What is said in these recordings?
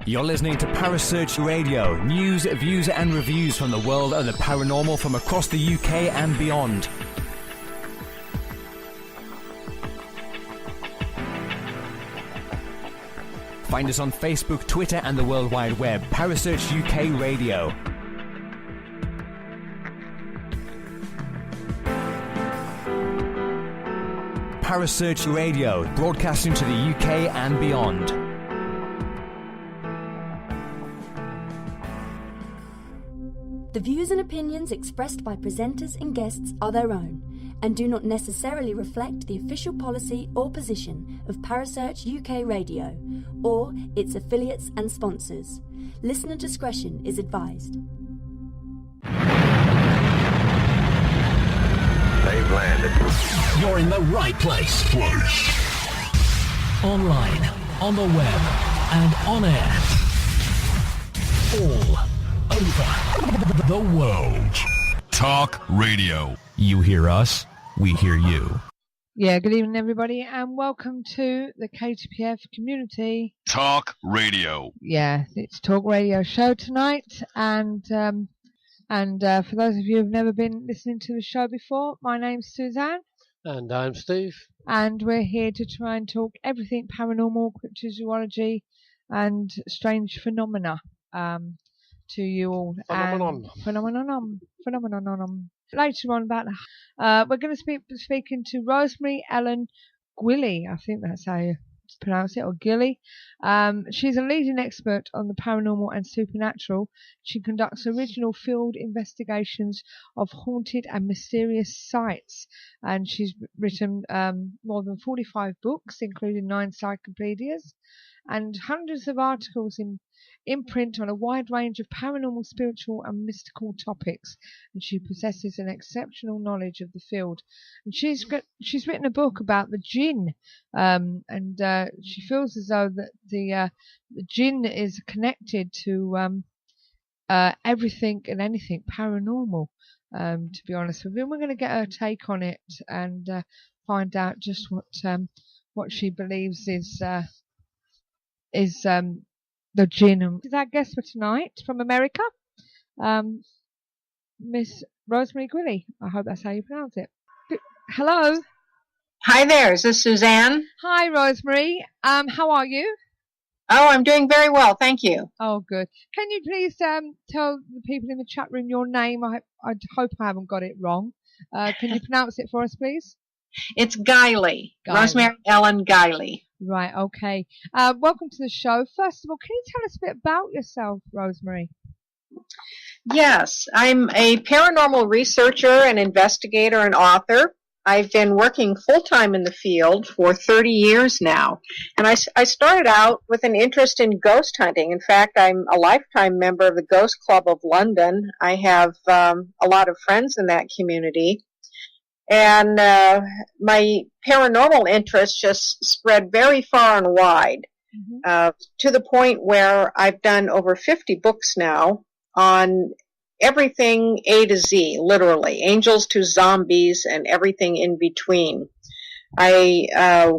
You're listening to Parasearch Radio, news, views and reviews from the world of the paranormal from across the UK and beyond. Find us on Facebook, Twitter and the World Wide Web. Parasearch UK Radio. Parasearch Radio, broadcasting to the UK and beyond. The views and opinions expressed by presenters and guests are their own and do not necessarily reflect the official policy or position of Parasearch UK Radio or its affiliates and sponsors. Listener discretion is advised. They've landed. You're in the right place. Online, on the web, and on air. All over the world. Talk radio. You hear us, we hear you. Yeah, good evening everybody and welcome to the KTPF community. Talk radio. Yeah, it's Talk Radio show tonight and for those of you who've never been listening to the show before, my name's Suzanne. And I'm Steve. And we're here to try and talk everything paranormal, cryptozoology and strange phenomena to you all. Phenomenon. Later on about we're going to be speaking to Rosemary Ellen Guiley. I think that's how you pronounce it, or Guiley. She's a leading expert on the paranormal and supernatural. She conducts original field investigations of haunted and mysterious sites, and she's written more than 45 books, including 9 encyclopaedias, and hundreds of articles in print on a wide range of paranormal, spiritual and mystical topics, and she possesses an exceptional knowledge of the field. And she's written a book about the Jinn, and she feels as though that the Jinn is connected to everything and anything paranormal, to be honest with you. And we're going to get her take on it and find out just what she believes is the Jinn. Is our guest for tonight from America, Miss Rosemary Guiley. I hope that's how you pronounce it. Hello. Hi there. Is this Suzanne? Hi, Rosemary. How are you? Oh, I'm doing very well. Thank you. Oh, good. Can you please tell the people in the chat room your name? I hope I haven't got it wrong. Can you pronounce it for us, please? It's Guiley. Rosemary Ellen Guiley. Right, okay. Welcome to the show. First of all, can you tell us a bit about yourself, Rosemary? Yes, I'm a paranormal researcher and investigator and author. I've been working full-time in the field for 30 years now. And I started out with an interest in ghost hunting. In fact, I'm a lifetime member of the Ghost Club of London. I have a lot of friends in that community. And my paranormal interest just spread very far and wide, to the point where I've done over 50 books now on everything A to Z, literally, angels to zombies and everything in between. I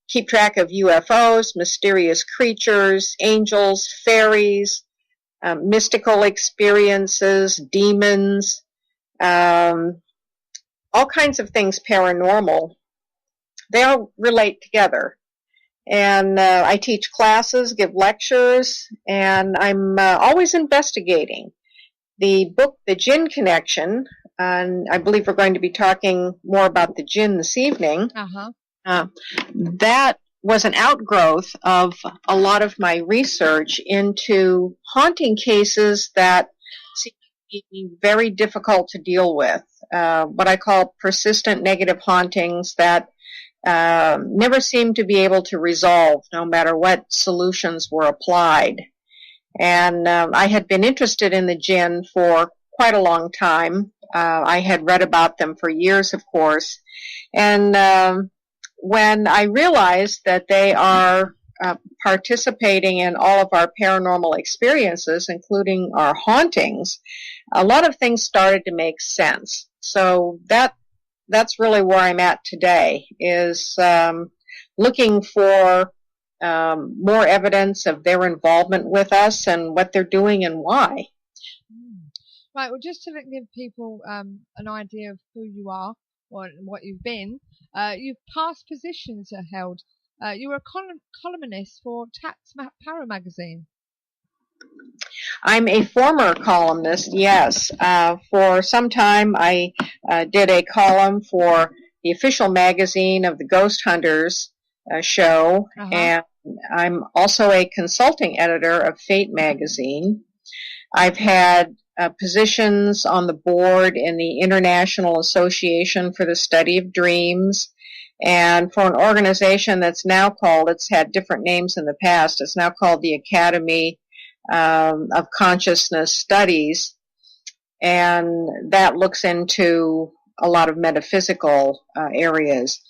keep track of UFOs, mysterious creatures, angels, fairies, mystical experiences, demons, all kinds of things paranormal. They all relate together. And I teach classes, give lectures, and I'm always investigating. The book, The Jin Connection, and I believe we're going to be talking more about the Jinn this evening. That was an outgrowth of a lot of my research into haunting cases that seem to be very difficult to deal with. What I call persistent negative hauntings that never seemed to be able to resolve no matter what solutions were applied. And I had been interested in the Jinn for quite a long time. I had read about them for years, of course. And when I realized that they are participating in all of our paranormal experiences, including our hauntings, a lot of things started to make sense. So that's really where I'm at today, is looking for more evidence of their involvement with us and what they're doing and why. Right, well, just to give people an idea of who you are or what you've been, you've past positions are held. You were a columnist for Tax Para magazine. I'm a former columnist, yes. For some time, I did a column for the official magazine of the Ghost Hunters show, and I'm also a consulting editor of Fate magazine. I've had positions on the board in the International Association for the Study of Dreams, and for an organization that's now called, it's had different names in the past, it's now called the Academy of Consciousness Studies, and that looks into a lot of metaphysical areas.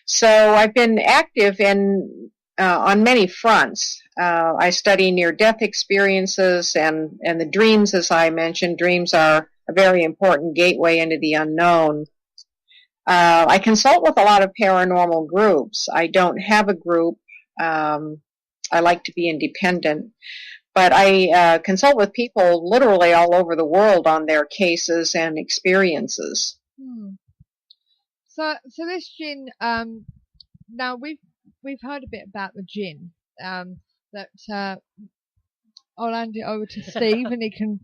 So I've been active in on many fronts. I study near-death experiences and the dreams, as I mentioned. Dreams are a very important gateway into the unknown. I consult with a lot of paranormal groups. I don't have a group. I like to be independent. But I consult with people literally all over the world on their cases and experiences. So this Jin, now we've heard a bit about the Jinn. I'll hand it over to Steve, and he can,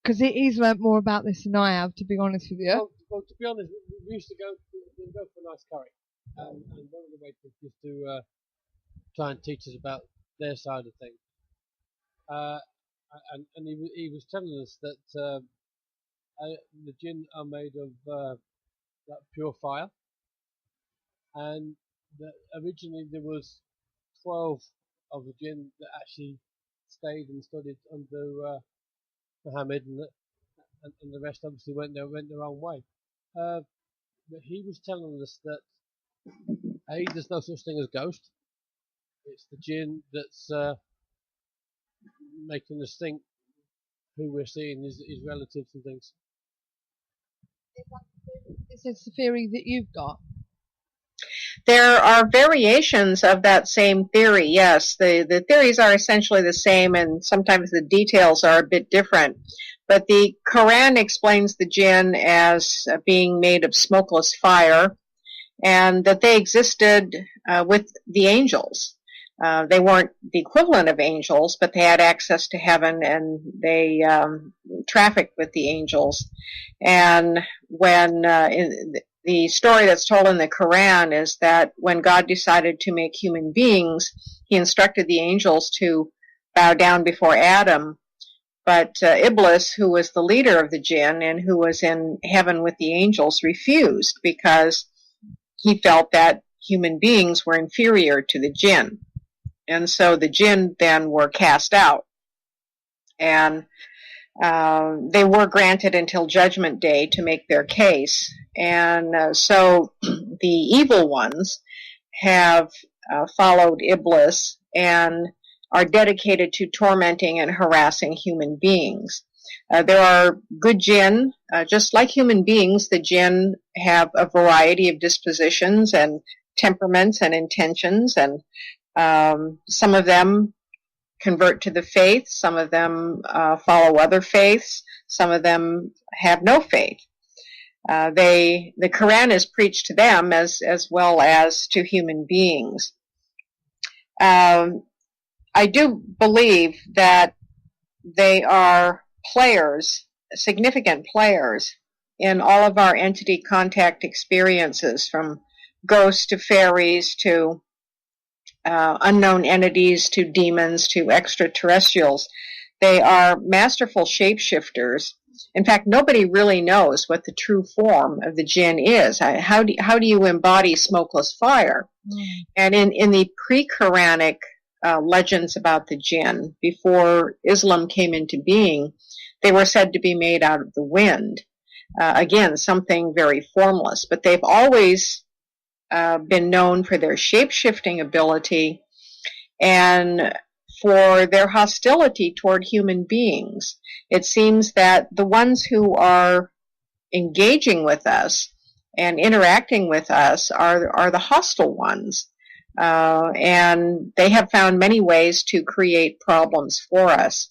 because he's learnt more about this than I have, to be honest with you. Well, to be honest, we used to go for a nice curry, and one of the waiters used to try and teach us about their side of things. And he was telling us that the Jinn are made of pure fire, and that originally there was 12 of the Jinn that actually stayed and studied under Muhammad, and the rest obviously went their own way. But he was telling us that there's no such thing as ghost. It's the Jinn that's making us think who we're seeing is relatives and things. Is this the theory that you've got? There are variations of that same theory, yes. The theories are essentially the same, and sometimes the details are a bit different. But the Quran explains the Jinn as being made of smokeless fire, and that they existed with the angels. They weren't the equivalent of angels, but they had access to heaven, and they trafficked with the angels. And when the story that's told in the Quran is that when God decided to make human beings, he instructed the angels to bow down before Adam. But Iblis, who was the leader of the Jinn and who was in heaven with the angels, refused because he felt that human beings were inferior to the Jinn. And so the Jinn then were cast out. And they were granted until Judgment Day to make their case. And so the evil ones have followed Iblis and are dedicated to tormenting and harassing human beings. There are good Jinn. Just like human beings, the Jinn have a variety of dispositions and temperaments and intentions, and some of them convert to the faith, some of them follow other faiths, some of them have no faith. The Quran is preached to them as well as to human beings. I do believe that they are players, significant players, in all of our entity contact experiences, from ghosts to fairies to unknown entities to demons to extraterrestrials. They are masterful shapeshifters. In fact, nobody really knows what the true form of the Jinn is. How do you embody smokeless fire? And in the pre-Quranic legends about the Jinn, before Islam came into being, they were said to be made out of the wind. Again, something very formless, but they've always been known for their shape-shifting ability and for their hostility toward human beings. It seems that the ones who are engaging with us and interacting with us are the hostile ones. And they have found many ways to create problems for us.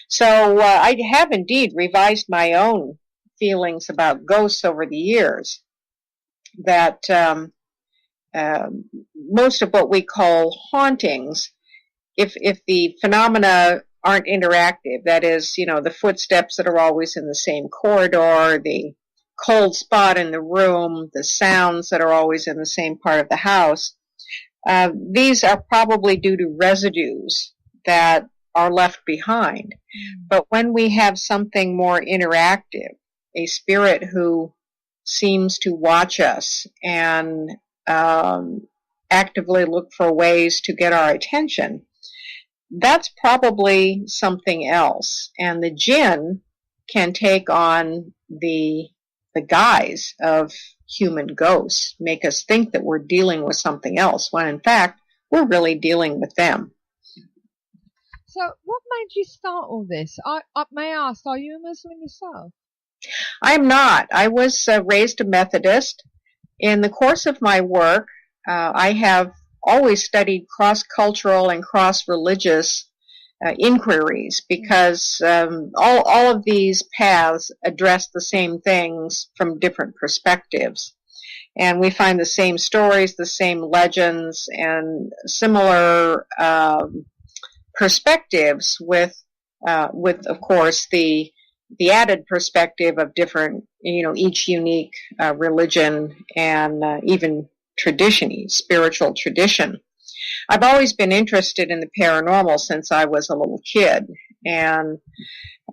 So I have indeed revised my own feelings about ghosts over the years, that most of what we call hauntings, if the phenomena aren't interactive, that is, the footsteps that are always in the same corridor, the cold spot in the room, the sounds that are always in the same part of the house, these are probably due to residues that are left behind. But when we have something more interactive, a spirit who seems to watch us and actively look for ways to get our attention, that's probably something else. And the Jinn can take on the guise of human ghosts, make us think that we're dealing with something else, when in fact we're really dealing with them. So what made you start all this? I may I ask, are you a Muslim yourself? I'm not. I was raised a Methodist. In the course of my work, I have always studied cross-cultural and cross-religious inquiries, because all of these paths address the same things from different perspectives. And we find the same stories, the same legends, and similar perspectives with of course, the added perspective of different, each unique religion and even tradition, spiritual tradition. I've always been interested in the paranormal since I was a little kid, and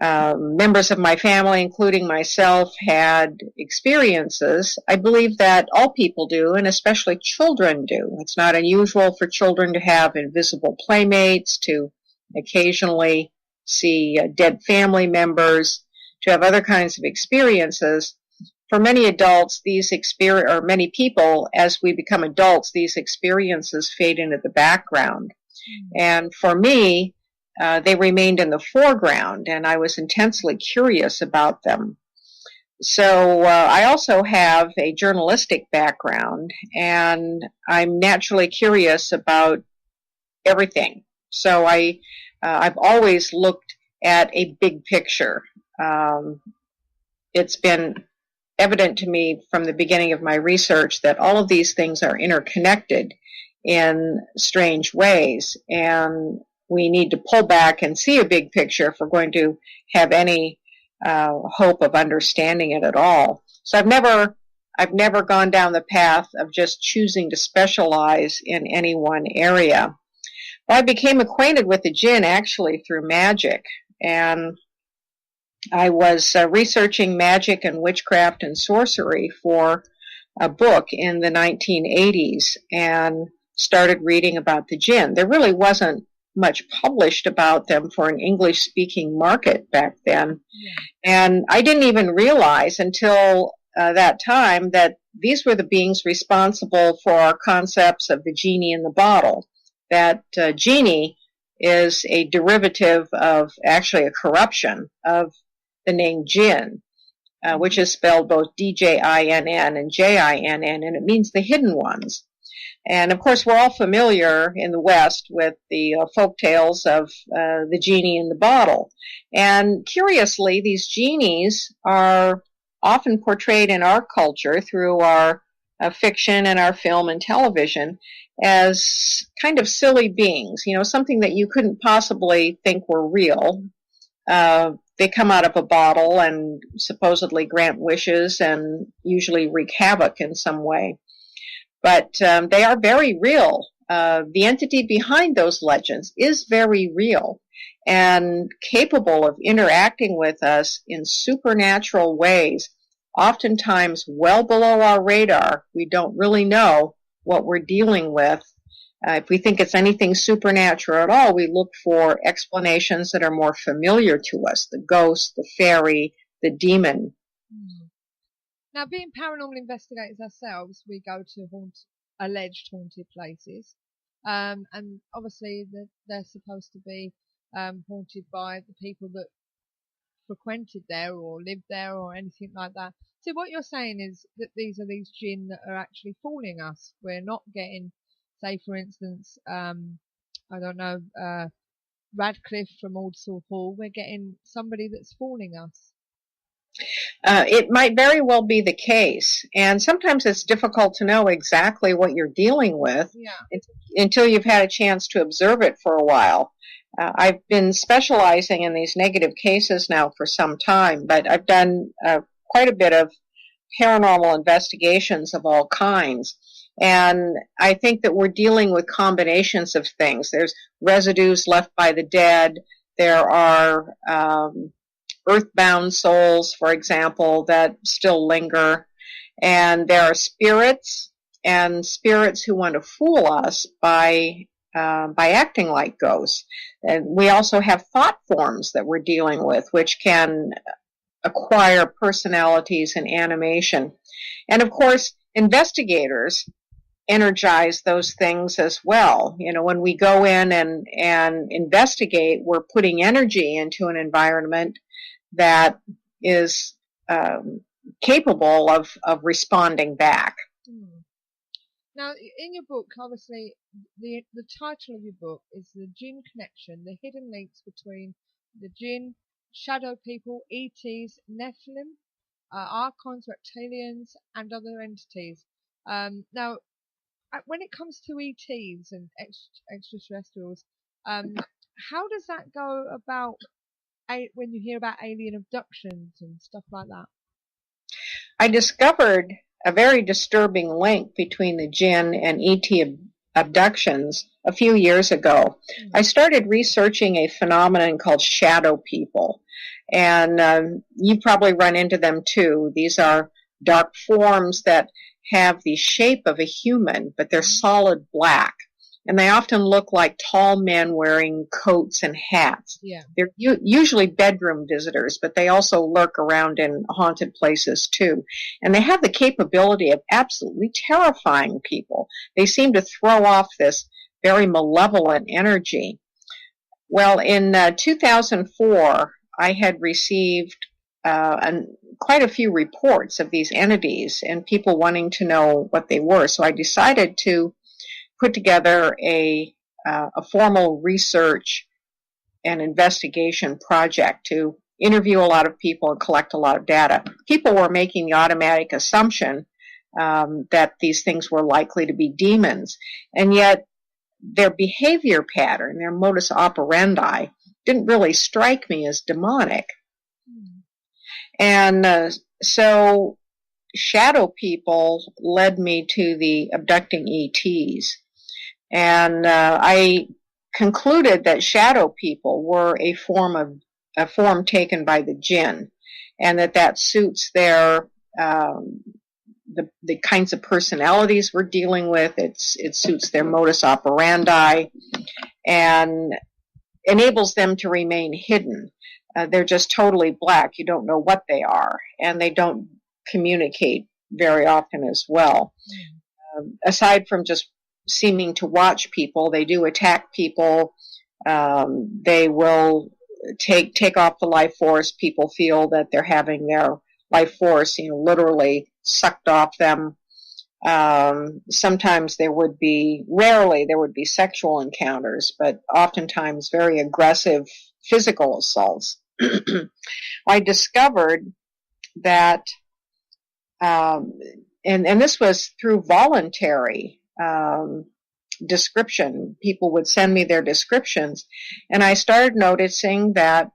members of my family, including myself, had experiences. I believe that all people do, and especially children do. It's not unusual for children to have invisible playmates, to occasionally see dead family members, to have other kinds of experiences. For many adults, many people, as we become adults, these experiences fade into the background. And for me, they remained in the foreground, and I was intensely curious about them. So I also have a journalistic background, and I'm naturally curious about everything. So I've always looked at a big picture. It's been evident to me from the beginning of my research that all of these things are interconnected in strange ways, and we need to pull back and see a big picture if we're going to have any hope of understanding it at all. So I've never gone down the path of just choosing to specialize in any one area. Well, I became acquainted with the Jinn actually through magic, and I was researching magic and witchcraft and sorcery for a book in the 1980s, and started reading about the Jinn. There really wasn't much published about them for an English-speaking market back then. And I didn't even realize until that time that these were the beings responsible for our concepts of the genie in the bottle. That genie is a derivative of, actually a corruption of the name Jinn, which is spelled both D-J-I-N-N and J-I-N-N, and it means the hidden ones. And of course, we're all familiar in the West with the folk tales of the genie in the bottle. And curiously, these genies are often portrayed in our culture through our fiction and our film and television as kind of silly beings, something that you couldn't possibly think were real. They come out of a bottle and supposedly grant wishes and usually wreak havoc in some way. But they are very real. The entity behind those legends is very real and capable of interacting with us in supernatural ways, oftentimes well below our radar. We don't really know what we're dealing with. If we think it's anything supernatural at all, we look for explanations that are more familiar to us: the ghost, the fairy, the demon. Now, being paranormal investigators ourselves, we go to alleged haunted places. and obviously they're supposed to be haunted by the people that frequented there or lived there or anything like that. So what you're saying is that these are these jinn that are actually fooling us. We're not getting, say, for instance, I don't know, Radcliffe from Aldsall Hall. We're getting somebody that's fooling us. It might very well be the case, and sometimes it's difficult to know exactly what you're dealing with until you've had a chance to observe it for a while. I've been specializing in these negative cases now for some time, but I've done quite a bit of paranormal investigations of all kinds, and I think that we're dealing with combinations of things. There's residues left by the dead. There are earthbound souls, for example, that still linger. And there are spirits, and spirits who want to fool us by acting like ghosts. And we also have thought forms that we're dealing with, which can acquire personalities and animation. And of course, investigators energize those things as well. You know, when we go in and investigate, we're putting energy into an environment that is capable of responding back. Now, in your book, obviously, the title of your book is The Jin Connection, the hidden links between the Jinn, shadow people, ETs, Nephilim, archons, reptilians, and other entities. Now, when it comes to ETs and extraterrestrials, how does that go about when you hear about alien abductions and stuff like that? I discovered a very disturbing link between the Jinn and ET abductions a few years ago. I started researching a phenomenon called shadow people, and you probably run into them too. These are dark forms that have the shape of a human, but they're solid black. And they often look like tall men wearing coats and hats. Yeah. They're usually bedroom visitors, but they also lurk around in haunted places too. And they have the capability of absolutely terrifying people. They seem to throw off this very malevolent energy. Well, in 2004, I had received quite a few reports of these entities and people wanting to know what they were. So I decided to put together a formal research and investigation project to interview a lot of people and collect a lot of data. People were making the automatic assumption that these things were likely to be demons, and yet their behavior pattern, their modus operandi, didn't really strike me as demonic. And so shadow people led me to the abducting ETs. And I concluded that shadow people were a form taken by the Jinn, and that suits their the kinds of personalities we're dealing with. It suits their modus operandi, and enables them to remain hidden. They're just totally black. You don't know what they are, and they don't communicate very often as well. Aside from just seeming to watch people, they do attack people. They will take off the life force. People feel that they're having their life force, literally sucked off them. Sometimes rarely there would be sexual encounters, but oftentimes very aggressive physical assaults. I discovered that, and this was through voluntary description. People would send me their descriptions, and I started noticing that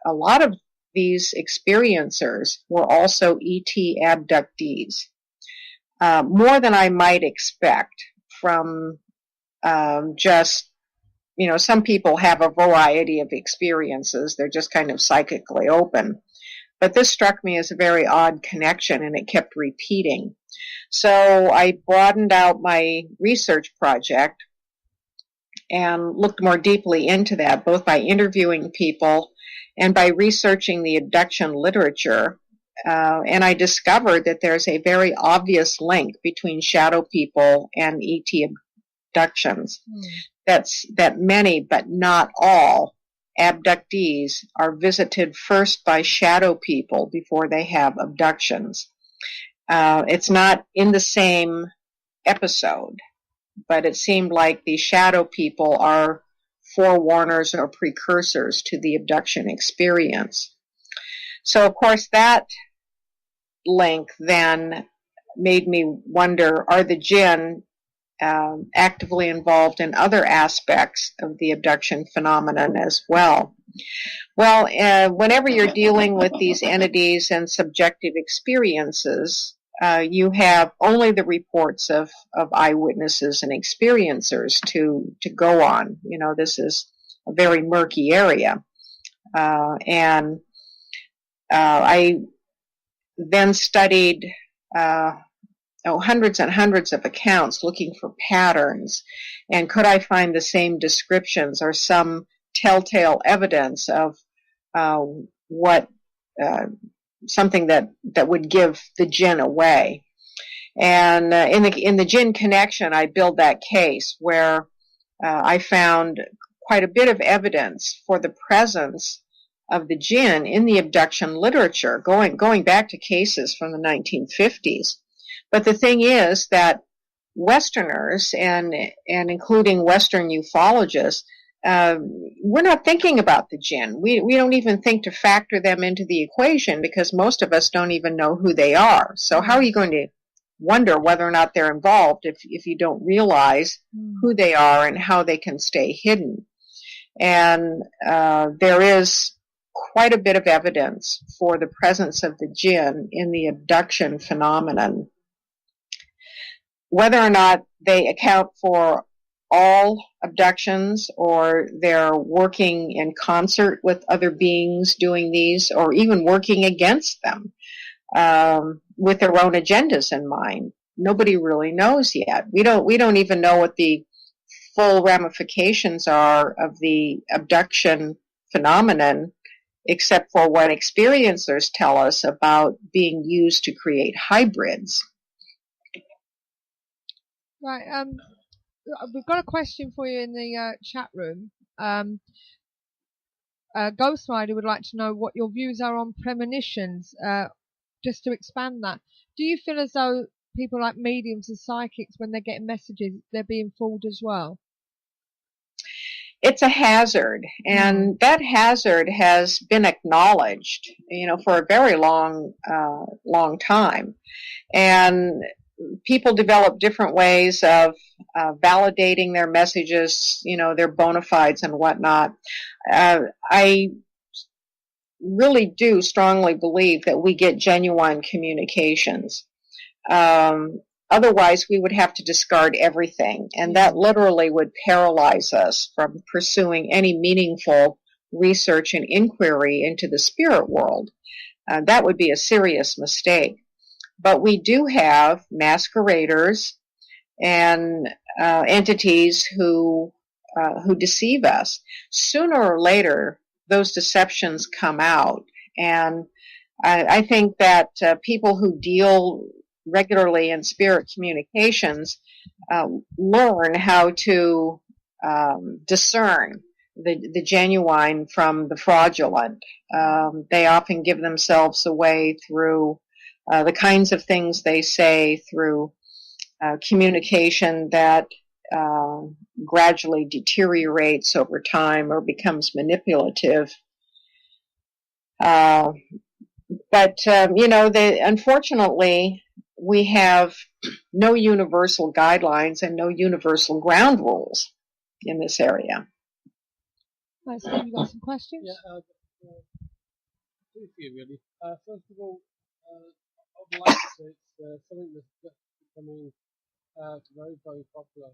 a lot of these experiencers were also ET abductees, more than I might expect from just, some people have a variety of experiences. They're just kind of psychically open. But this struck me as a very odd connection, and it kept repeating. So I broadened out my research project and looked more deeply into that, both by interviewing people and by researching the abduction literature. And I discovered that there's a very obvious link between shadow people and ET abductions. That many, but not all, abductees are visited first by shadow people before they have abductions. It's not in the same episode, but it seemed like the shadow people are forewarners or precursors to the abduction experience. So, of course, that link then made me wonder, are the Jinn actively involved in other aspects of the abduction phenomenon as well? Well, whenever you're dealing with these entities and subjective experiences, you have only the reports of eyewitnesses and experiencers to go on. You know, this is a very murky area. And I then studied hundreds and hundreds of accounts looking for patterns, and could I find the same descriptions or some telltale evidence of something that would give the Jinn away. And in the Jin Connection, I build that case where I found quite a bit of evidence for the presence of the Jinn in the abduction literature, going back to cases from the 1950s. But the thing is that Westerners, and including Western ufologists, we're not thinking about the Jinn. We don't even think to factor them into the equation because most of us don't even know who they are. So how are you going to wonder whether or not they're involved if you don't realize who they are and how they can stay hidden? And there is quite a bit of evidence for the presence of the Jinn in the abduction phenomenon. Whether or not they account for all abductions or they're working in concert with other beings doing these, or even working against them with their own agendas in mind, nobody really knows yet. We don't even know what the full ramifications are of the abduction phenomenon, except for what experiencers tell us about being used to create hybrids. Right. We've got a question for you in the chat room. Ghost Rider would like to know what your views are on premonitions. Just to expand that, do you feel as though people like mediums and psychics, when they're getting messages, they're being fooled as well? It's a hazard, and that hazard has been acknowledged, for a very long time. And people develop different ways of validating their messages, their bona fides and whatnot. I really do strongly believe that we get genuine communications. Otherwise, we would have to discard everything, and that literally would paralyze us from pursuing any meaningful research and inquiry into the spirit world. That would be a serious mistake. But we do have masqueraders and entities who deceive us. Sooner or later, those deceptions come out, and I think that people who deal regularly in spirit communications learn how to discern the genuine from the fraudulent. They often give themselves away through the kinds of things they say, through communication that gradually deteriorates over time or becomes manipulative. Unfortunately, we have no universal guidelines and no universal ground rules in this area. Right, Steve, you got some questions? Yeah, two for you, really. First of all, I'd like to say it's something that's becoming very, very popular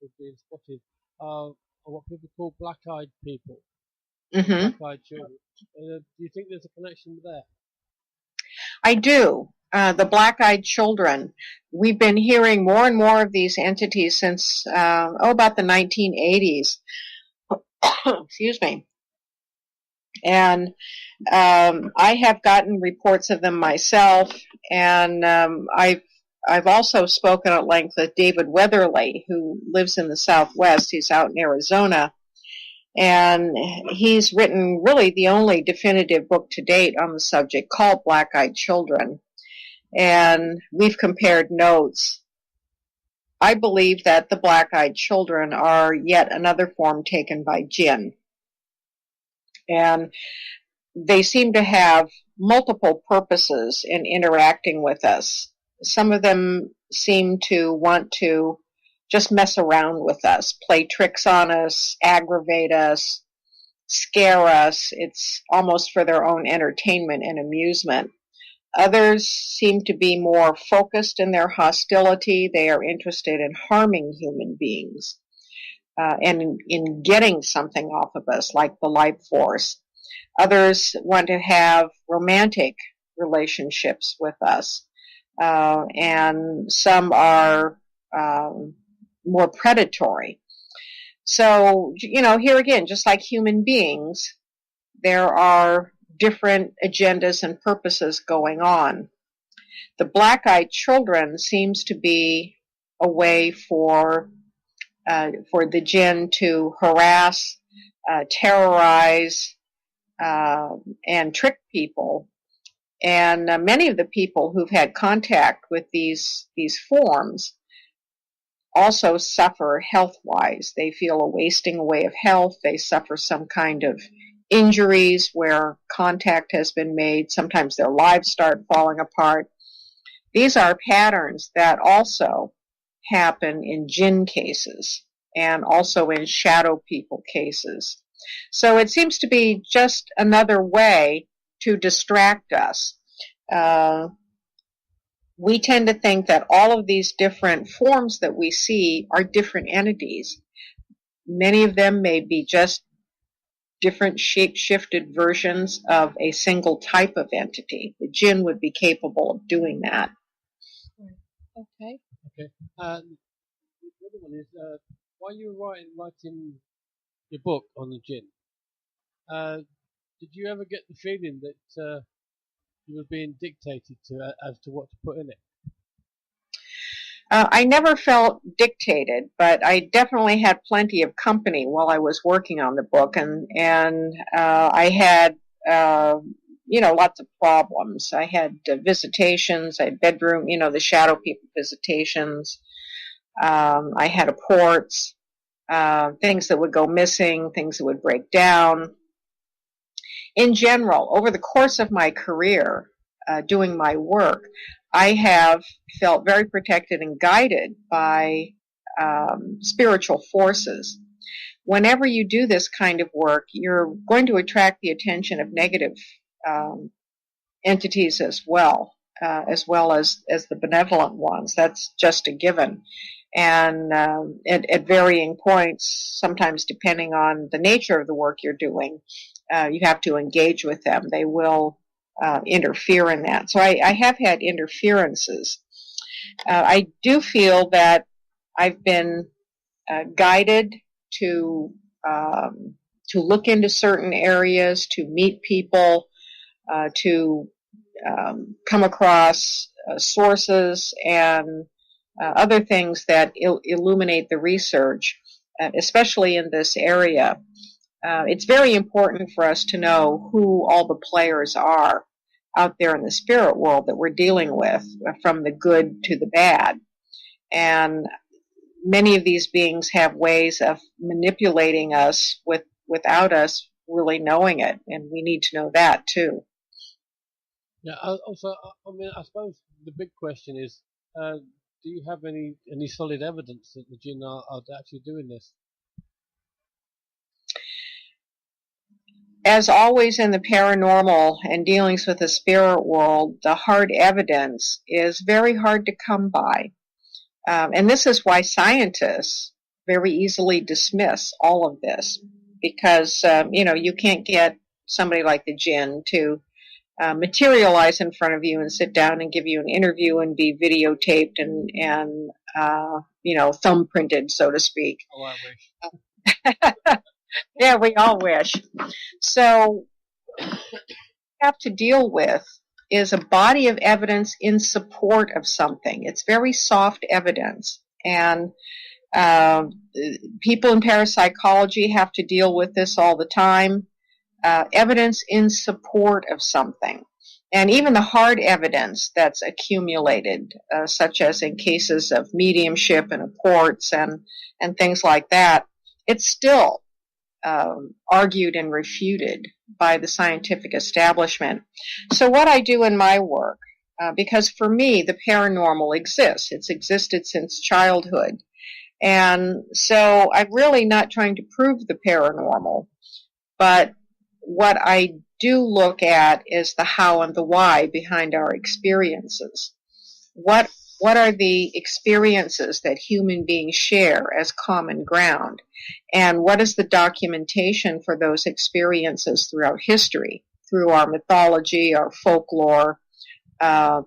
with being spotted, are what people call black-eyed people. Mm-hmm. Black-eyed children. Do you think there's a connection there? I do. The black-eyed children. We've been hearing more and more of these entities since, about the 1980s. Excuse me. And I have gotten reports of them myself, and I've I've also spoken at length with David Weatherly, who lives in the Southwest. He's out in Arizona, and he's written really the only definitive book to date on the subject, called Black-Eyed Children. And we've compared notes. I believe that the black-eyed children are yet another form taken by Jinn. And they seem to have multiple purposes in interacting with us. Some of them seem to want to just mess around with us, play tricks on us, aggravate us, scare us. It's almost for their own entertainment and amusement. Others seem to be more focused in their hostility. They are interested in harming human beings and in getting something off of us, like the life force. Others want to have romantic relationships with us. And some are more predatory. So, here again, just like human beings, there are different agendas and purposes going on. The black-eyed children seems to be a way for the Jinn to harass, terrorize, and trick people. And many of the people who've had contact with these forms also suffer health-wise. They feel a wasting away of health. They suffer some kind of injuries where contact has been made. Sometimes their lives start falling apart. These are patterns that also happen in Jinn cases and also in shadow people cases. So it seems to be just another way to distract us. We tend to think that all of these different forms that we see are different entities. Many of them may be just different shape-shifted versions of a single type of entity. The Jinn would be capable of doing that. Okay. Okay. The other one is, while you were writing your book on the Jinn, did you ever get the feeling that you were being dictated to as to what to put in it? I never felt dictated, but I definitely had plenty of company while I was working on the book, and I had lots of problems. I had visitations, I had bedroom, the shadow people visitations. I had apports, things that would go missing, things that would break down. In general, over the course of my career, doing my work, I have felt very protected and guided by spiritual forces. Whenever you do this kind of work, you're going to attract the attention of negative entities as well as the benevolent ones. That's just a given. And at varying points, sometimes depending on the nature of the work you're doing, you have to engage with them. They will interfere in that. So I have had interferences. I do feel that I've been guided to look into certain areas, to meet people, to come across sources and other things that illuminate the research, especially in this area. It's very important for us to know who all the players are out there in the spirit world that we're dealing with, from the good to the bad. And many of these beings have ways of manipulating us without us really knowing it, and we need to know that too. Yeah. Also, I suppose the big question is, do you have any solid evidence that the Jinn are actually doing this? As always in the paranormal and dealings with the spirit world, the hard evidence is very hard to come by. And this is why scientists very easily dismiss all of this, because, you can't get somebody like the Jinn to materialize in front of you and sit down and give you an interview and be videotaped and thumbprinted, so to speak. Oh, I wish. Yeah, we all wish. So we have to deal with is a body of evidence in support of something. It's very soft evidence. And people in parapsychology have to deal with this all the time. Evidence in support of something. And even the hard evidence that's accumulated, such as in cases of mediumship and apports and things like that, it's still argued and refuted by the scientific establishment. So what I do in my work, because for me the paranormal exists, it's existed since childhood, and so I'm really not trying to prove the paranormal, but what I do look at is the how and the why behind our experiences. What are the experiences that human beings share as common ground? And what is the documentation for those experiences throughout history, through our mythology, our folklore,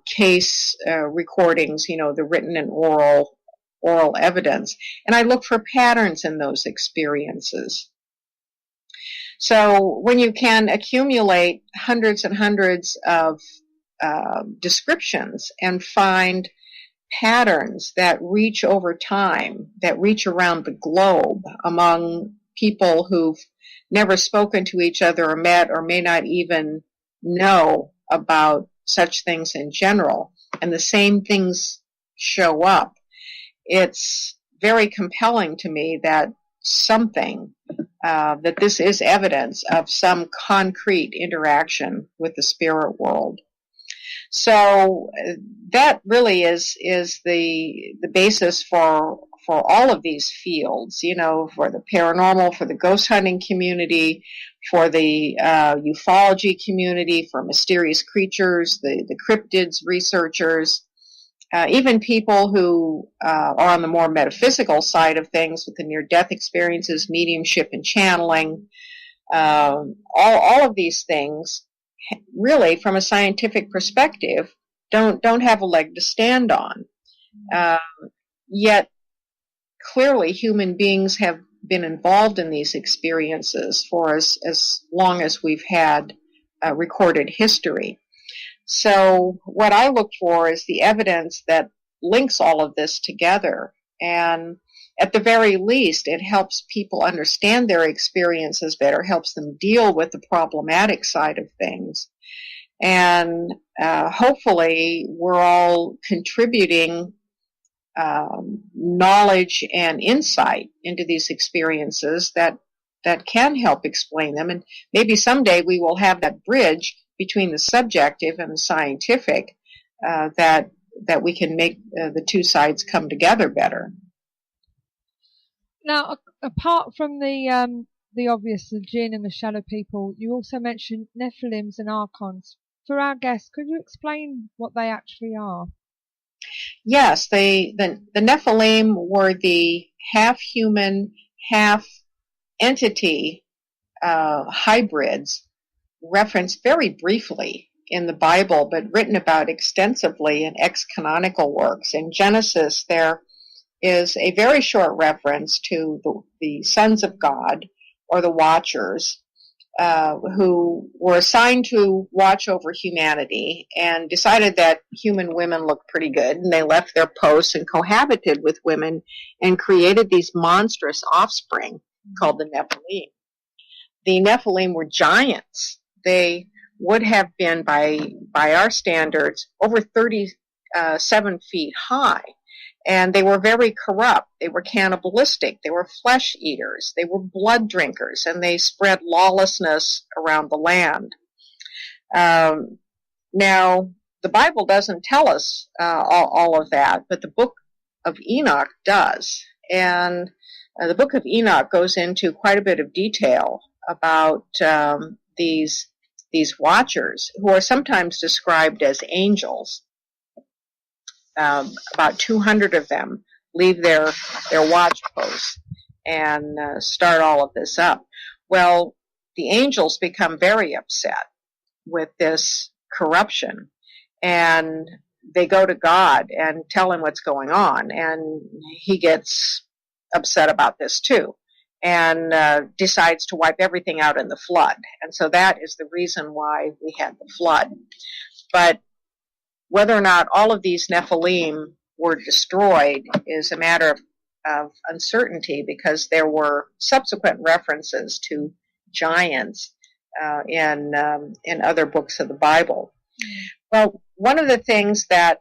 case recordings, the written and oral evidence? And I look for patterns in those experiences. So when you can accumulate hundreds and hundreds of descriptions and find patterns that reach over time, that reach around the globe among people who've never spoken to each other or met or may not even know about such things in general, and the same things show up, it's very compelling to me that that this is evidence of some concrete interaction with the spirit world. So that really is the basis for all of these fields, for the paranormal, for the ghost hunting community, for the ufology community, for mysterious creatures, the cryptids researchers, even people who are on the more metaphysical side of things with the near-death experiences, mediumship and channeling. All of these things really, from a scientific perspective, don't have a leg to stand on. Yet, clearly, human beings have been involved in these experiences for as long as we've had recorded history. So what I look for is the evidence that links all of this together. And at the very least, it helps people understand their experiences better, helps them deal with the problematic side of things. And hopefully we're all contributing knowledge and insight into these experiences that can help explain them. And maybe someday we will have that bridge between the subjective and the scientific, that we can make the two sides come together better. Now, apart from the obvious, the Jinn and the shadow people, you also mentioned Nephilims and Archons. For our guests, could you explain what they actually are? Yes, the Nephilim were the half-human, half-entity hybrids referenced very briefly in the Bible, but written about extensively in ex-canonical works. In Genesis, there is a very short reference to the sons of God, or the Watchers, who were assigned to watch over humanity and decided that human women looked pretty good, and they left their posts and cohabited with women and created these monstrous offspring called the Nephilim. The Nephilim were giants. They would have been, by our standards, over 37 feet high. And they were very corrupt. They were cannibalistic. They were flesh eaters. They were blood drinkers, and they spread lawlessness around the land. Now, the Bible doesn't tell us all of that, but the Book of Enoch does. And the Book of Enoch goes into quite a bit of detail about these watchers, who are sometimes described as angels. About 200 of them leave their watch posts and start all of this up. Well, the angels become very upset with this corruption, and they go to God and tell him what's going on, and he gets upset about this too, and decides to wipe everything out in the flood. And so that is the reason why we had the flood. But whether or not all of these Nephilim were destroyed is a matter of uncertainty, because there were subsequent references to giants in other books of the Bible. Well, one of the things that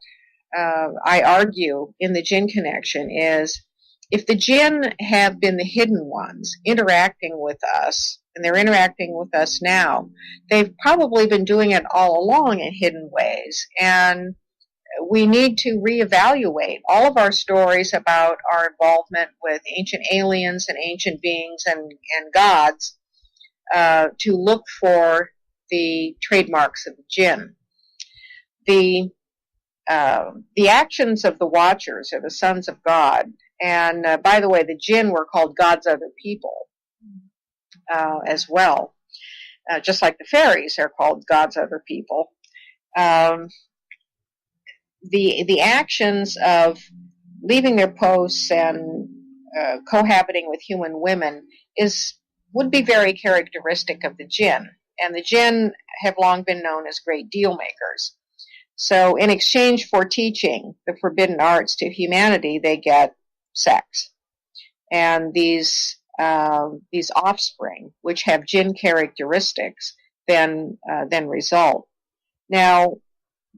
I argue in the Jin Connection is, if the Jinn have been the hidden ones interacting with us, and they're interacting with us now, they've probably been doing it all along in hidden ways. And we need to reevaluate all of our stories about our involvement with ancient aliens and ancient beings and gods to look for the trademarks of the Jinn. The actions of the Watchers are the sons of God. And by the way, the Jinn were called God's other people as well. Just like the fairies are called God's other people. The actions of leaving their posts and cohabiting with human women would be very characteristic of the Jinn. And the Jinn have long been known as great deal makers. So in exchange for teaching the forbidden arts to humanity, they get sex. And these offspring, which have Jinn characteristics, then result. Now,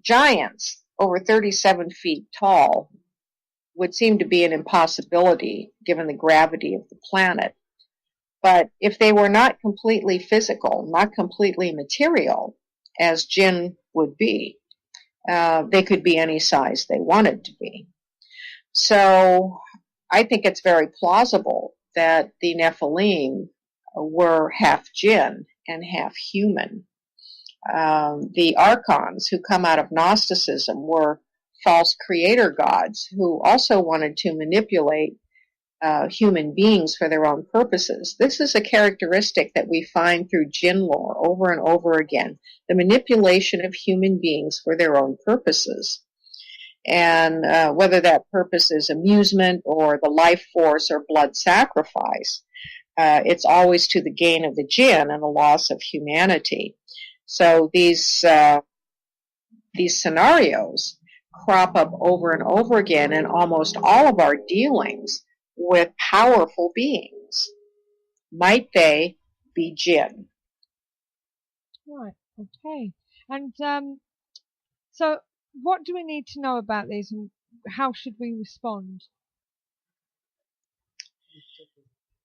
giants over 37 feet tall would seem to be an impossibility given the gravity of the planet. But if they were not completely physical, not completely material, as Jinn would be, they could be any size they wanted to be. So I think it's very plausible that the Nephilim were half Jinn and half human. The archons who come out of Gnosticism were false creator gods who also wanted to manipulate human beings for their own purposes. This is a characteristic that we find through Jinn lore over and over again, the manipulation of human beings for their own purposes. And whether that purpose is amusement or the life force or blood sacrifice, it's always to the gain of the Jinn and the loss of humanity. So these scenarios crop up over and over again in almost all of our dealings with powerful beings. Might they be Jinn? Right, okay. And so what do we need to know about these, and how should we respond?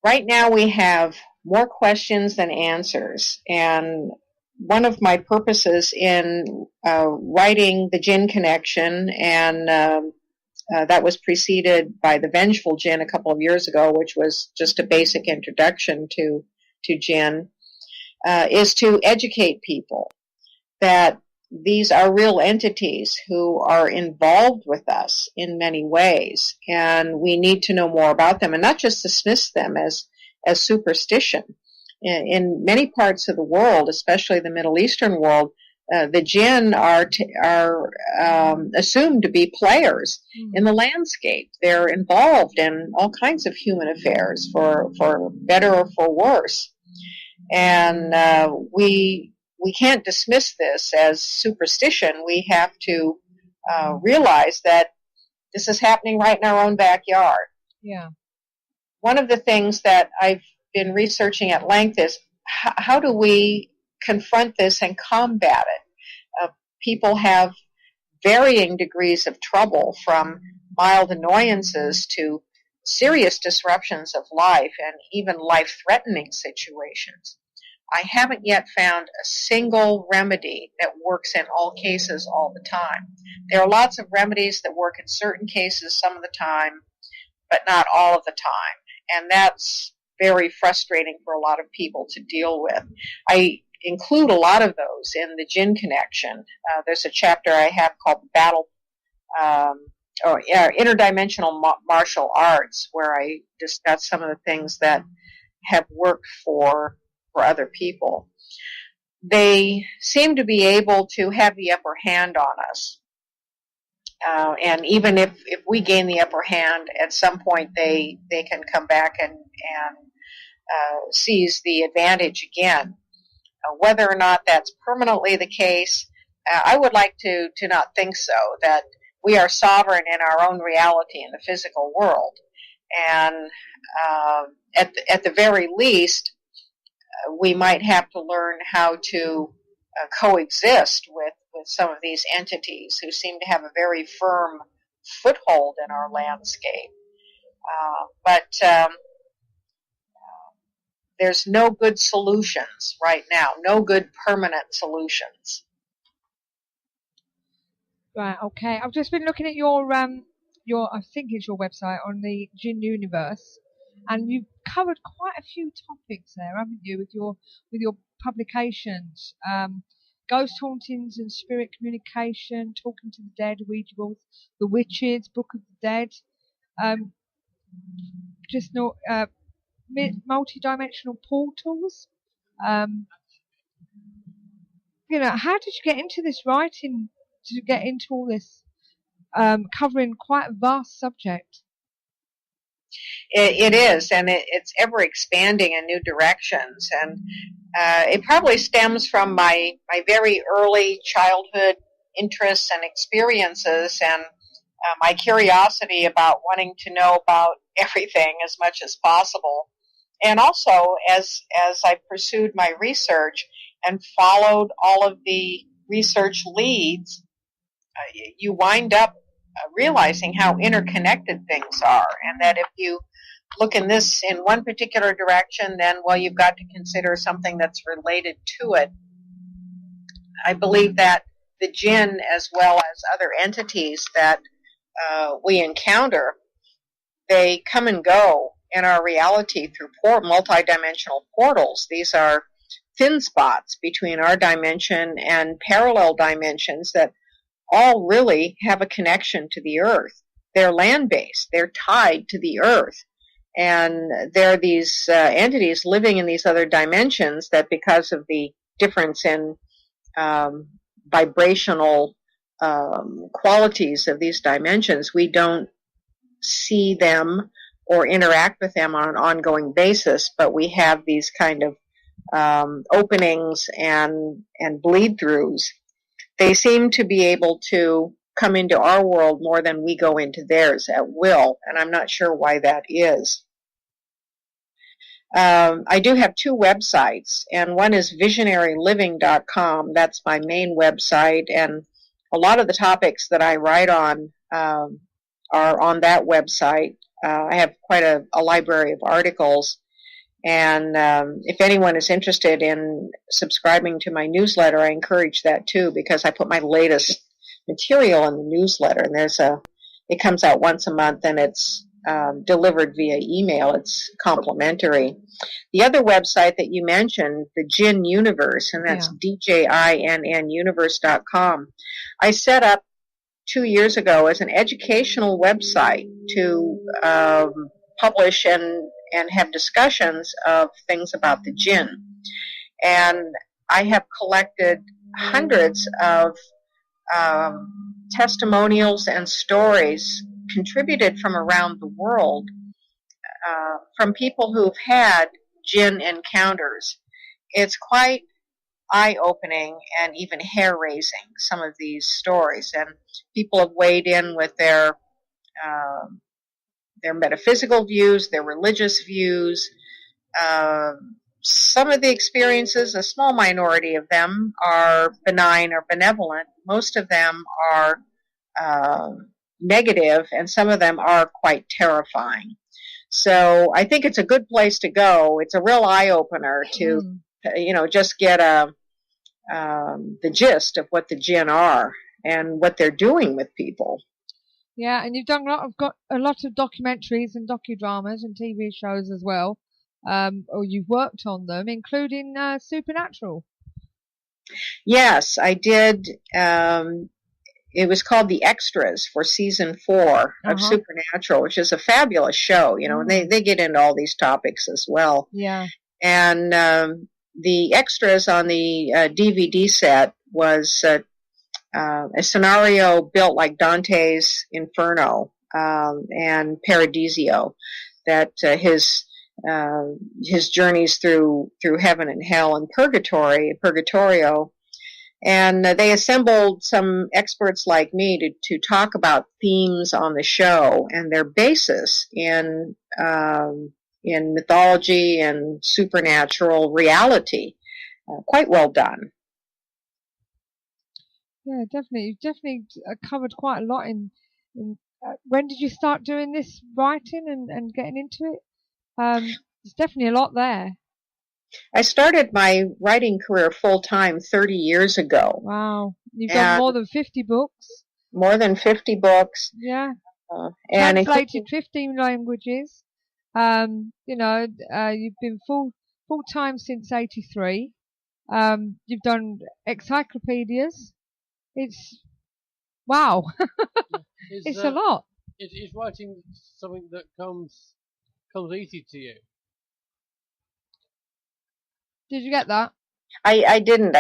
Right now we have more questions than answers, and one of my purposes in writing the Jin Connection, and that was preceded by the Vengeful Jinn a couple of years ago, which was just a basic introduction to Jinn, is to educate people that these are real entities who are involved with us in many ways, and we need to know more about them and not just dismiss them as superstition. In many parts of the world, especially the Middle Eastern world, the Jinn are assumed to be players in the landscape. They're involved in all kinds of human affairs, for better or for worse. And we can't dismiss this as superstition. We have to realize that this is happening right in our own backyard. Yeah. One of the things that I've been researching at length is how do we confront this and combat it? People have varying degrees of trouble, from mild annoyances to serious disruptions of life and even life-threatening situations. I haven't yet found a single remedy that works in all cases all the time. There are lots of remedies that work in certain cases some of the time, but not all of the time. And that's very frustrating for a lot of people to deal with. I include a lot of those in the Jin Connection. There's a chapter I have called Battle, Interdimensional Martial Arts, where I discuss some of the things that have worked for other people. They seem to be able to have the upper hand on us. And even if we gain the upper hand, at some point they can come back and seize the advantage again. Whether or not that's permanently the case, I would like to not think so, that we are sovereign in our own reality in the physical world. And at the very least, we might have to learn how to coexist with some of these entities who seem to have a very firm foothold in our landscape. But there's no good solutions right now, no good permanent solutions. Right, okay. I've just been looking at your I think it's your website on the Jin Universe, and you've covered quite a few topics there, haven't you, with your publications? Ghost hauntings and spirit communication, talking to the dead, Ouija boards, the witches, Book of the Dead, multi-dimensional portals. How did you get into this writing, to get into all this, covering quite a vast subject? It is, and it's ever expanding in new directions, and it probably stems from my very early childhood interests and experiences, and my curiosity about wanting to know about everything as much as possible. And also, as I pursued my research and followed all of the research leads, you wind up realizing how interconnected things are, and that if you look in one particular direction, then, well, you've got to consider something that's related to it. I believe that the Jinn, as well as other entities that we encounter, they come and go in our reality through multidimensional portals. These are thin spots between our dimension and parallel dimensions that all really have a connection to the earth. They're land-based. They're tied to the earth. And there are these entities living in these other dimensions that, because of the difference in vibrational qualities of these dimensions, we don't see them or interact with them on an ongoing basis, but we have these kind of openings and bleed-throughs. They seem to be able to come into our world more than we go into theirs at will, and I'm not sure why that is. I do have two websites, and one is visionaryliving.com. That's my main website, and a lot of the topics that I write on are on that website. I have quite a library of articles, and if anyone is interested in subscribing to my newsletter, I encourage that too, because I put my latest material in the newsletter, and it comes out once a month, and it's delivered via email. It's complimentary. The other website that you mentioned, the Jin Universe, and that's DJINN universe.com, I set up 2 years ago as an educational website to publish and have discussions of things about the Jinn. And I have collected hundreds of testimonials and stories contributed from around the world, from people who've had Jinn encounters. It's quite eye-opening and even hair-raising, some of these stories, and people have weighed in with their metaphysical views, their religious views. Some of the experiences, a small minority of them, are benign or benevolent. Most of them are negative, and some of them are quite terrifying. So I think it's a good place to go. It's a real eye-opener to, just get the gist of what the Jinn are and what they're doing with people. Yeah, and you've done a lot of documentaries and docudramas and TV shows as well, or you've worked on them, including Supernatural. Yes, I did. It was called The Extras for season 4 of Supernatural, which is a fabulous show, and they get into all these topics as well. Yeah. And the extras on the DVD set was a scenario built like Dante's Inferno and Paradiso, that his journeys through heaven and hell and purgatorio. And they assembled some experts like me to talk about themes on the show and their basis in mythology and supernatural reality. Quite well done. Yeah, definitely. You've definitely covered quite a lot in when did you start doing this writing and getting into it? There's definitely a lot there. I started my writing career full-time 30 years ago. Wow. You've done more than 50 books. More than 50 books. Yeah. And translated 15 languages. You've been full-time since 83. You've done encyclopaedias. It's wow. It's a lot. Is writing something that comes easy to you? Did you get that? I didn't.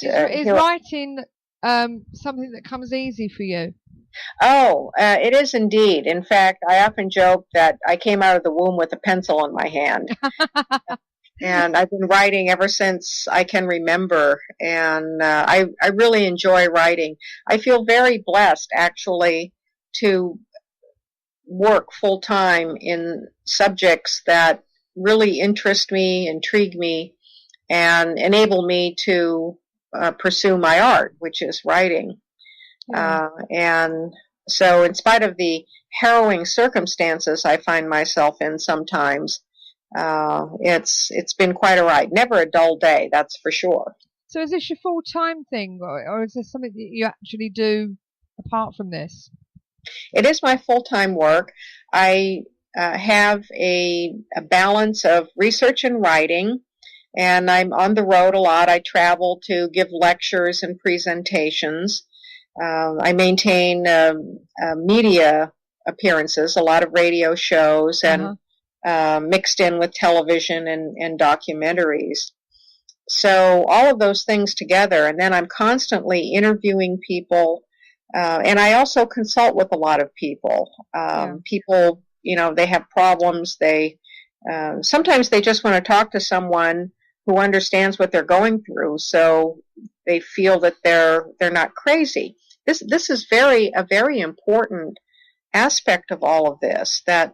Is writing something that comes easy for you? Oh, it is indeed. In fact, I often joke that I came out of the womb with a pencil in my hand. And I've been writing ever since I can remember, and I really enjoy writing. I feel very blessed, actually, to work full-time in subjects that really interest me, intrigue me, and enable me to pursue my art, which is writing. And so in spite of the harrowing circumstances I find myself in sometimes, it's been quite a ride. Never a dull day, that's for sure. So is this your full-time thing, or is this something that you actually do apart from this? It is my full-time work. I have a balance of research and writing, and I'm on the road a lot. I travel to give lectures and presentations. I maintain media appearances, a lot of radio shows, and mixed in with television and documentaries. So all of those things together, and then I'm constantly interviewing people, and I also consult with a lot of people. People, they have problems. They sometimes they just want to talk to someone who understands what they're going through, so they feel that they're not crazy. This is a very important aspect of all of this, that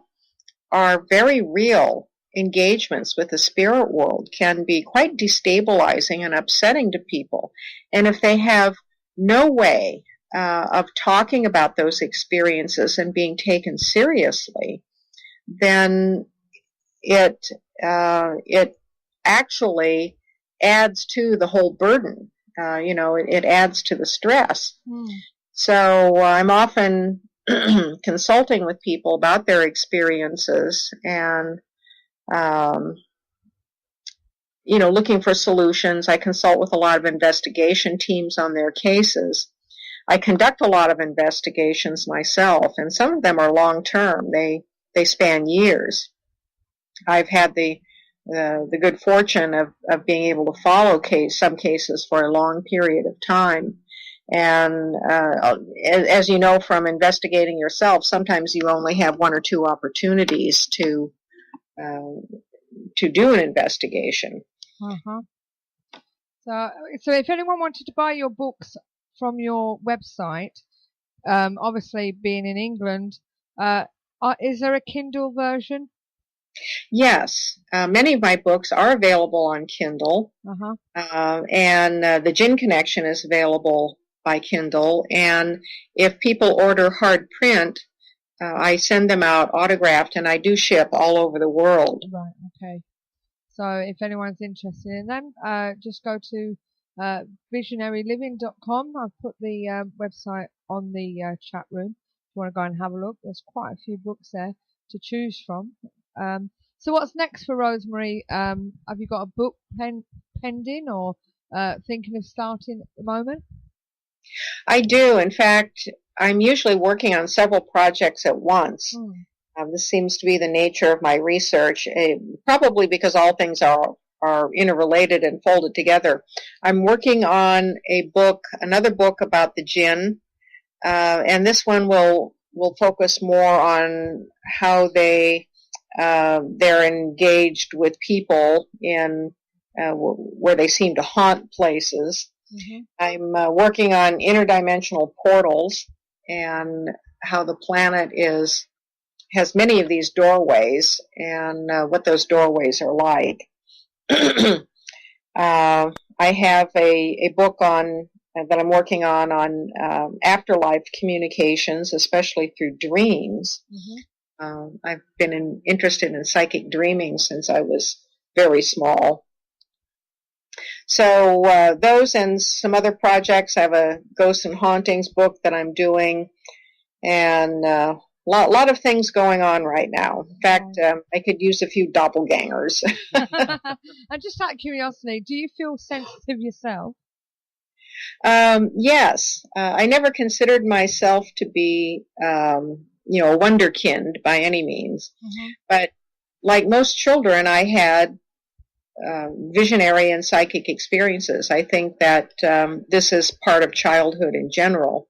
our very real engagements with the spirit world can be quite destabilizing and upsetting to people. And if they have no way of talking about those experiences and being taken seriously, then it actually adds to the whole burden. It adds to the stress. So I'm often consulting with people about their experiences and, looking for solutions. I consult with a lot of investigation teams on their cases. I conduct a lot of investigations myself, and some of them are long-term. They span years. I've had the good fortune of being able to follow some cases for a long period of time. And as you know from investigating yourself, sometimes you only have one or two opportunities to do an investigation. So if anyone wanted to buy your books from your website, obviously being in England, is there a Kindle version? Yes, many of my books are available on Kindle, and the Jin Connection is available by Kindle. And if people order hard print, I send them out autographed, and I do ship all over the world. Right. Okay. So if anyone's interested in them, just go to visionaryliving.com. I've put the website on the chat room. If you want to go and have a look, there's quite a few books there to choose from. So what's next for Rosemary? Have you got a book pending or thinking of starting at the moment? I do. In fact, I'm usually working on several projects at once. This seems to be the nature of my research, probably because all things are interrelated and folded together. I'm working on another book about the Jinn, and this one will focus more on how they're engaged with people in where they seem to haunt places. I'm working on interdimensional portals and how the planet has many of these doorways and what those doorways are like. I have a book on that I'm working on afterlife communications, especially through dreams. I've been interested in psychic dreaming since I was very small. So those and some other projects. I have a Ghosts and Hauntings book that I'm doing, and a lot of things going on right now. In fact, I could use a few doppelgangers. And just out of curiosity, do you feel sensitive yourself? Yes. I never considered myself to be, a wonderkind by any means. But like most children, I had visionary and psychic experiences. I think that this is part of childhood in general.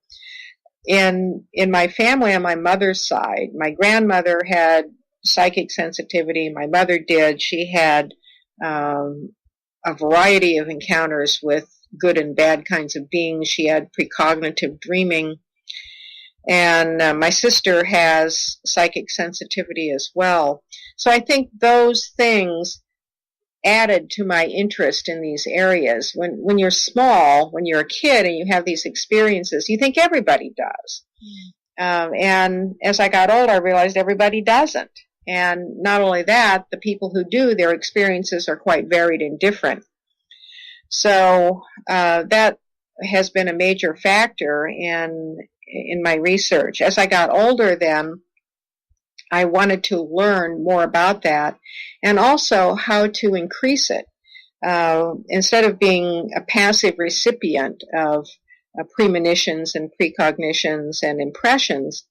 In my family on my mother's side, my grandmother had psychic sensitivity. My mother did. She had a variety of encounters with good and bad kinds of beings. She had precognitive dreaming. And my sister has psychic sensitivity as well. So I think those things added to my interest in these areas. When you're small, when you're a kid and you have these experiences, you think everybody does. And as I got older, I realized everybody doesn't. And not only that, the people who do, their experiences are quite varied and different. So that has been a major factor in my research. As I got older then, I wanted to learn more about that and also how to increase it. Instead of being a passive recipient of premonitions and precognitions and impressions,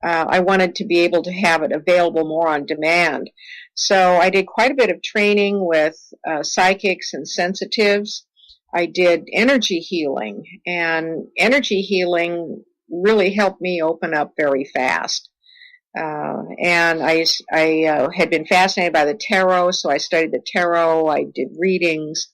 I wanted to be able to have it available more on demand. So I did quite a bit of training with psychics and sensitives. I did energy healing, and energy healing really helped me open up very fast. And I had been fascinated by the tarot, so I studied the tarot, I did readings,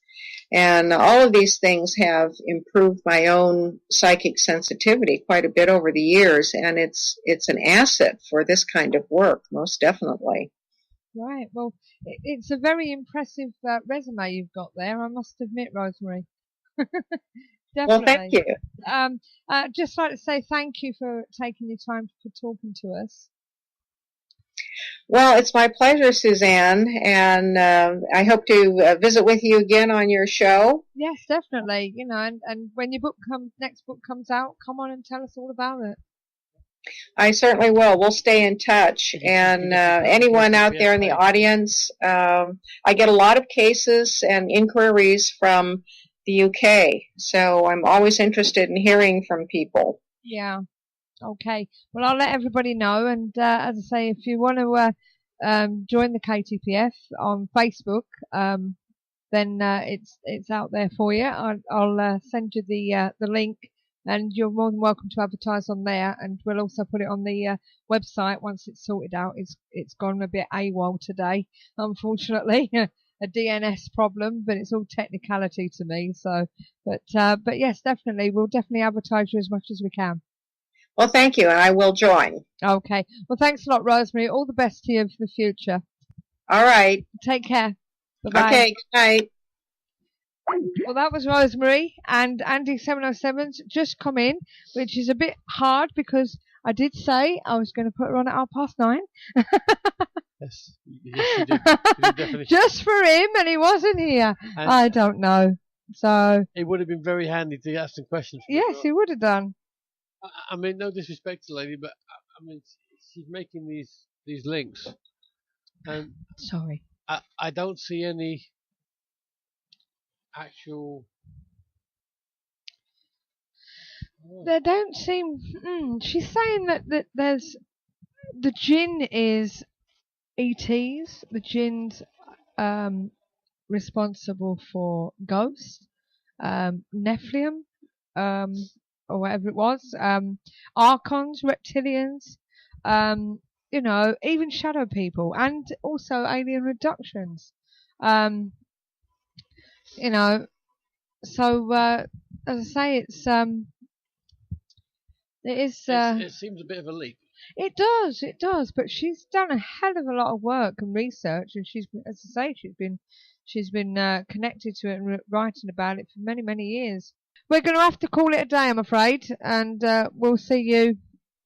and all of these things have improved my own psychic sensitivity quite a bit over the years, and it's an asset for this kind of work, most definitely. Right, well, it's a very impressive resume you've got there, I must admit, Rosemary. Definitely. Well, thank you. I'd just like to say thank you for taking your time for talking to us. Well, it's my pleasure, Suzanne, and I hope to visit with you again on your show. Yes, definitely. And when your next book comes out, come on and tell us all about it. I certainly will. We'll stay in touch. And anyone out there in the audience, I get a lot of cases and inquiries from the UK, so I'm always interested in hearing from people. Yeah. Okay. Well, I'll let everybody know. And as I say, if you want to join the KTPF on Facebook, then it's out there for you. I'll send you the link, and you're more than welcome to advertise on there. And we'll also put it on the website once it's sorted out. It's gone a bit AWOL today, unfortunately. A DNS problem, but it's all technicality to me. So, but yes, definitely, we'll definitely advertise you as much as we can. Well, thank you, and I will join. Okay. Well, thanks a lot, Rosemary. All the best to you for the future. All right. Take care. Bye-bye. Okay, good night. Well, that was Rosemary, and Andy 707's just come in, which is a bit hard because I did say I was going to put her on at 9:30. Yes, you did. You definitely. Just for him, and he wasn't here. And I don't know. So it would have been very handy to ask some questions. Yes, he would have done. I mean, no disrespect to the lady, but I mean, she's making these links, and sorry, I don't see any actual. There don't seem. She's saying that there's the Jinn is ETs. The Jinn's responsible for ghosts, Nephilim, or whatever it was, archons, reptilians, even shadow people, and also alien abductions. So, as I say, it is. It seems a bit of a leap. It does. But she's done a hell of a lot of work and research, and she's, as I say, she's been connected to it and writing about it for many, many years. We're going to have to call it a day, I'm afraid, and we'll see you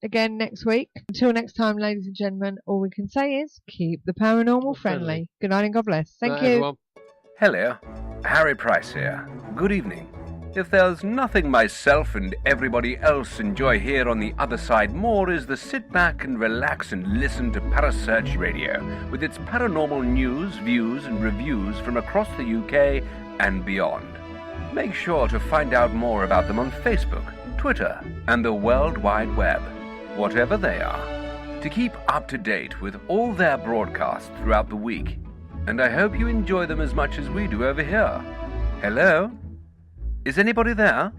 again next week. Until next time, ladies and gentlemen, all we can say is keep the paranormal friendly. Good night and God bless. Thank you. Everyone. Hello, Harry Price here. Good evening. If there's nothing myself and everybody else enjoy here on the other side more is the sit back and relax and listen to Parasearch Radio with its paranormal news, views and reviews from across the UK and beyond. Make sure to find out more about them on Facebook, Twitter and the World Wide Web, whatever they are, to keep up to date with all their broadcasts throughout the week. And I hope you enjoy them as much as we do over here. Hello? Is anybody there?